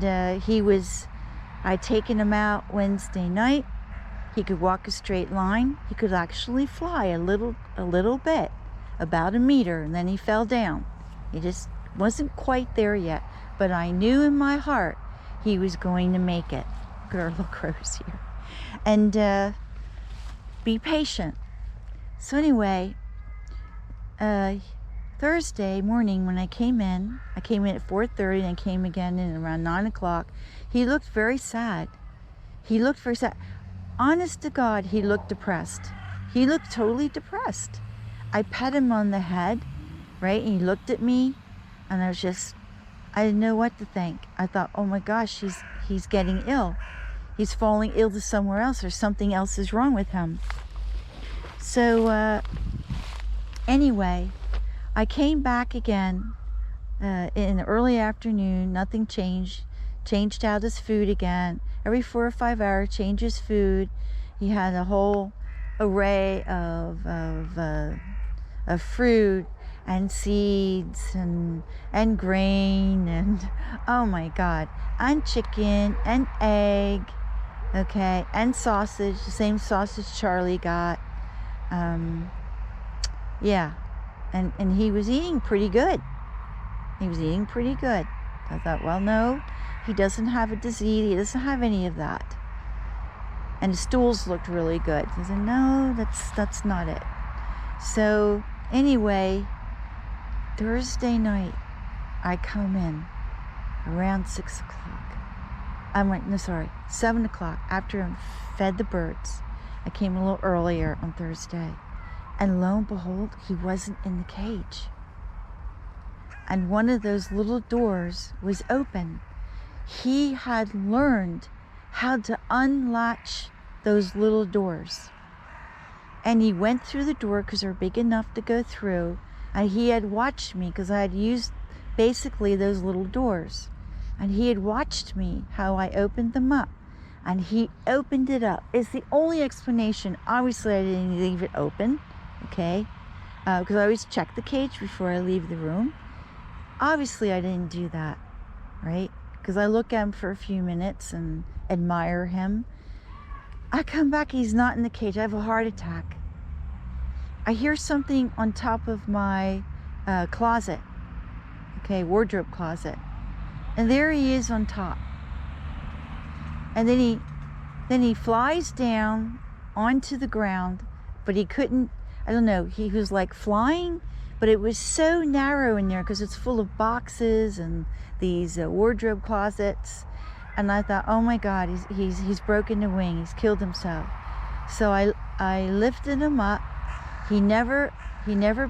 I'd taken him out Wednesday night. He could walk a straight line. He could actually fly a little bit, about a meter, and then he fell down. He just wasn't quite there yet, but I knew in my heart he was going to make it. Look at our little crows here. And be patient. So anyway, Thursday morning when I came in at 4:30 and I came again in around 9 o'clock. He looked very sad. Honest to God, he looked depressed. He looked totally depressed. I pet him on the head, right? And he looked at me, and I didn't know what to think. I thought, oh my gosh, he's getting ill. He's falling ill to somewhere else, or something else is wrong with him. So anyway, I came back again in the early afternoon. Nothing changed. Changed out his food again. Every 4 or 5 hours, change his food. He had a whole array of fruit and seeds and grain and, oh my God, and chicken and egg, okay, and sausage, the same sausage Charlie got. Yeah, and he was eating pretty good. I thought, well, no, he doesn't have a disease. He doesn't have any of that. And his stools looked really good. I said, no, that's not it. So anyway, Thursday night, I come in around 6 o'clock. 7 o'clock, after I fed the birds. I came a little earlier on Thursday. And lo and behold, he wasn't in the cage. And one of those little doors was open. He had learned how to unlatch those little doors. And he went through the door because they're big enough to go through. And he had watched me because I had used basically those little doors. And he had watched me how I opened them up. And he opened it up. It's the only explanation. Obviously, I didn't leave it open, okay? Because I always check the cage before I leave the room. Obviously, I didn't do that, right? Because I look at him for a few minutes and admire him. I come back, he's not in the cage. I have a heart attack. I hear something on top of my closet, okay, wardrobe closet. And there he is on top. And then he flies down onto the ground, but he couldn't, I don't know, he was like flying, but it was so narrow in there because it's full of boxes and these wardrobe closets. And I thought, oh my God, he's broken a wing. He's killed himself. So I lifted him up. He never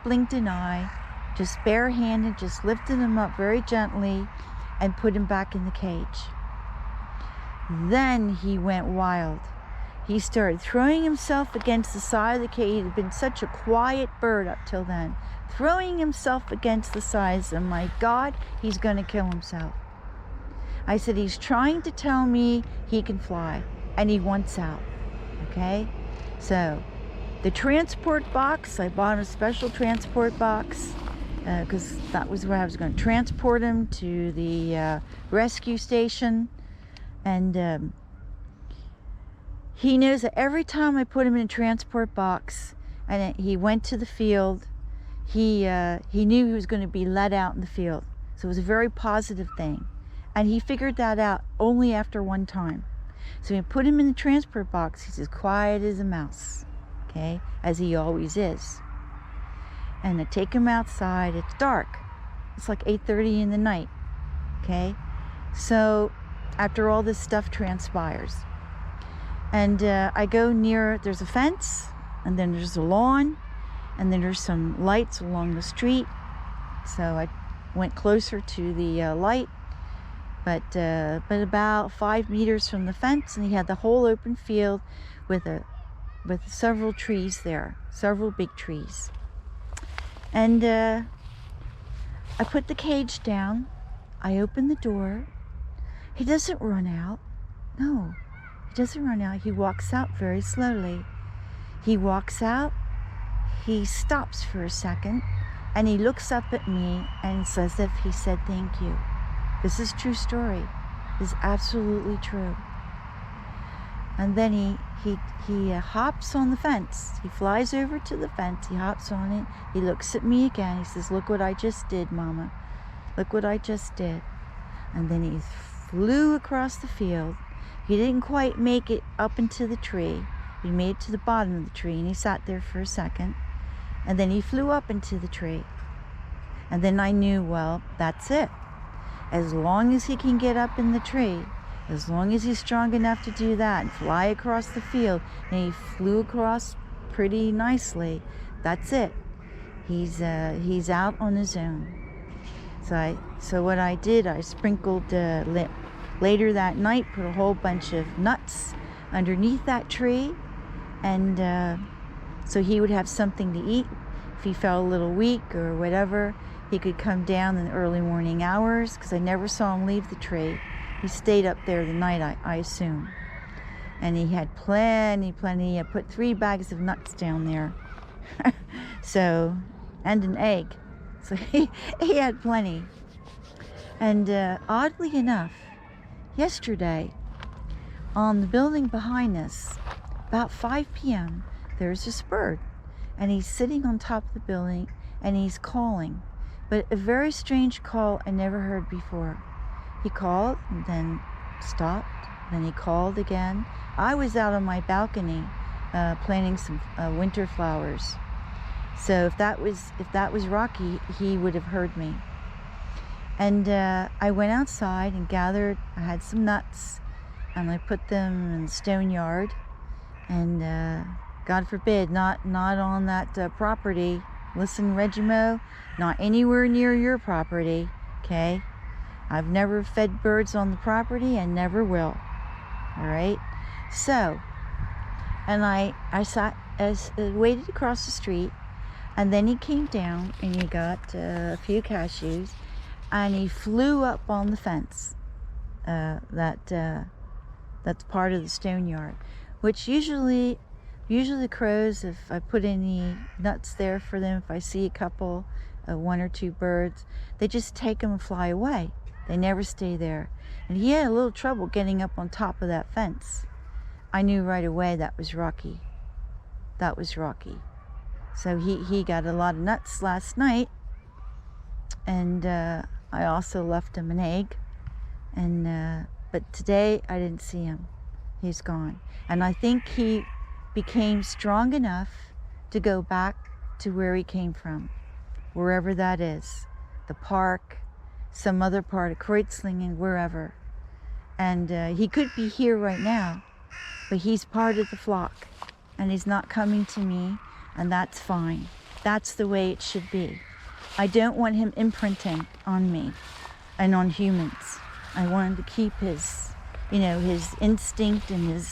blinked an eye. Just barehanded, just lifted him up very gently and put him back in the cage. Then he went wild. He started throwing himself against the side of the cage. He had been such a quiet bird up till then. Throwing himself against the sides. And my God, he's going to kill himself. I said, he's trying to tell me he can fly. And he wants out. Okay? So, the transport box, I bought him a special transport box. Because that was where I was going to transport him to the rescue station. And he knows that every time I put him in a transport box and he went to the field, he knew he was going to be let out in the field. So it was a very positive thing. And he figured that out only after one time. So we put him in the transport box. He's as quiet as a mouse, okay, as he always is. And I take him outside. It's dark. It's like 8:30 in the night, okay? So after all this stuff transpires. And I go near, there's a fence, and then there's a lawn, and then there's some lights along the street. So I went closer to the light, but about 5 meters from the fence, and he had the whole open field with several trees there, several big trees. And I put the cage down. I open the door. He doesn't run out. No, he doesn't run out. He walks out very slowly. He walks out. He stops for a second, and he looks up at me, and it's as if he said, "Thank you." This is a true story. is absolutely true. And then he hops on the fence. He flies over to the fence. He hops on it. He looks at me again. He says, "Look what I just did, Mama. Look what I just did." And then he flew across the field. He didn't quite make it up into the tree. He made it to the bottom of the tree, and he sat there for a second. And then he flew up into the tree. And then I knew, well, that's it. As long as he can get up in the tree, as long as he's strong enough to do that and fly across the field, and he flew across pretty nicely, that's it. He's out on his own. So what I did, I sprinkled later that night, put a whole bunch of nuts underneath that tree, and so he would have something to eat. If he felt a little weak or whatever, he could come down in the early morning hours, because I never saw him leave the tree. He stayed up there the night, I assume. And he had plenty. He had put 3 bags of nuts down there. So, and an egg. So he had plenty. And oddly enough, yesterday, on the building behind us, about 5 p.m., there's this bird. And he's sitting on top of the building, and he's calling. But a very strange call I never heard before. He called and then stopped. Then he called again. I was out on my balcony planting some winter flowers. So if that was Rocky, he would have heard me. And I went outside and gathered. I had some nuts, and I put them in the stone yard. And God forbid, not on that property. Listen, Regimo, not anywhere near your property. Okay. I've never fed birds on the property and never will. All right. So, and I waited across the street, and then he came down and he got a few cashews, and he flew up on the fence. That's part of the stone yard, which usually the crows, if I put any nuts there for them, if I see a couple, 1 or 2 birds, they just take them and fly away. They never stay there. And he had a little trouble getting up on top of that fence. I knew right away that was Rocky. That was Rocky. So he got a lot of nuts last night. And I also left him an egg. And but today I didn't see him. He's gone. And I think he became strong enough to go back to where he came from. Wherever that is. The park, some other part of Kreuzlingen, wherever. And he could be here right now, but he's part of the flock, and he's not coming to me, and that's fine. That's the way it should be. I don't want him imprinting on me and on humans. I want him to keep his instinct and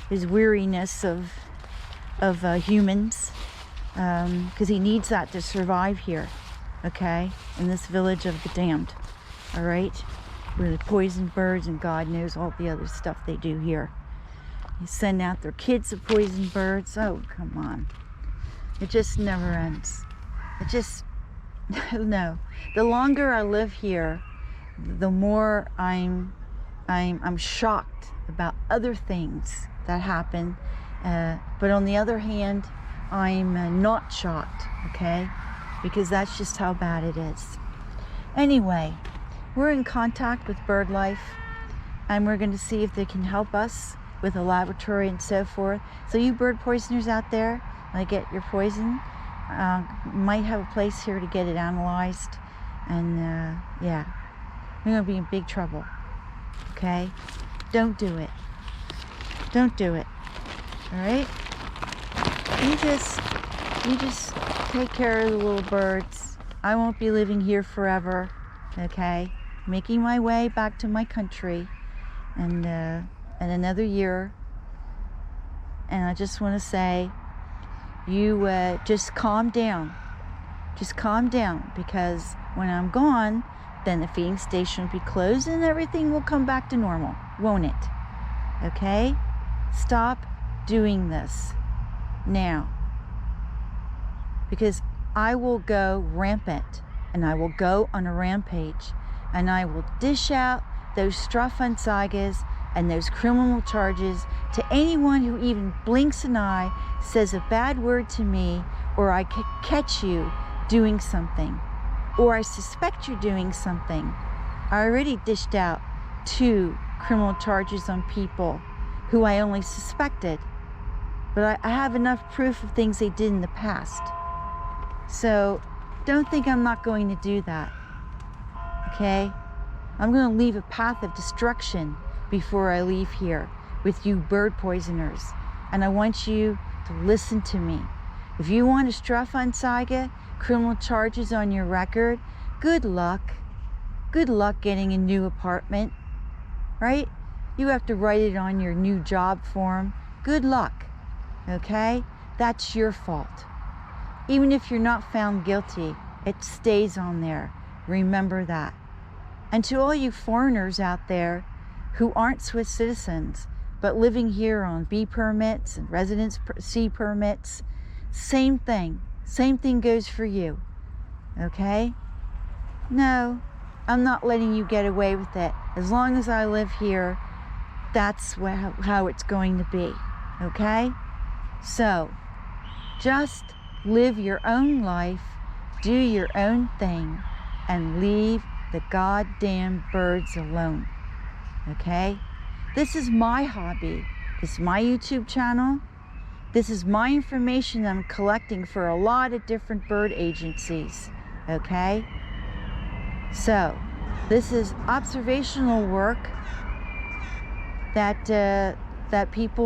his weariness of humans, because he needs that to survive here. Okay, in this village of the damned, all right, where the poison birds and God knows all the other stuff they do here. You send out their kids of poison birds. Oh, come on. It just never ends. It just, no. The longer I live here, the more I'm shocked about other things that happen. But on the other hand, I'm not shocked, okay? Because that's just how bad it is. Anyway, we're in contact with BirdLife, and we're going to see if they can help us with a laboratory and so forth. So you bird poisoners out there, when I get your poison, might have a place here to get it analyzed. And yeah, we're going to be in big trouble. Okay? Don't do it. Don't do it. All right? You just take care of the little birds. I won't be living here forever. Okay? Making my way back to my country, and in another year. And I just want to say, you just calm down. Just calm down, because when I'm gone, then the feeding station will be closed and everything will come back to normal, won't it? Okay? Stop doing this now, because I will go rampant, and I will go on a rampage, and I will dish out those Strafanzeiges and those criminal charges to anyone who even blinks an eye, says a bad word to me, or I catch you doing something, or I suspect you're doing something. I already dished out 2 criminal charges on people who I only suspected, but I have enough proof of things they did in the past. So don't think I'm not going to do that, okay? I'm going to leave a path of destruction before I leave here with you bird poisoners, and I want you to listen to me. If you want a Strafanzeige, criminal charges on your record, good luck. Good luck getting a new apartment, right? You have to write it on your new job form. Good luck, okay? That's your fault. Even if you're not found guilty, it stays on there. Remember that. And to all you foreigners out there who aren't Swiss citizens, but living here on B permits and residency permits, same thing. Same thing goes for you, okay? No, I'm not letting you get away with it. As long as I live here, that's how it's going to be, okay? So, just live your own life, do your own thing, and leave the goddamn birds alone, okay? This is my hobby. This is my YouTube channel. This is my information I'm collecting for a lot of different bird agencies, okay? So, this is observational work that people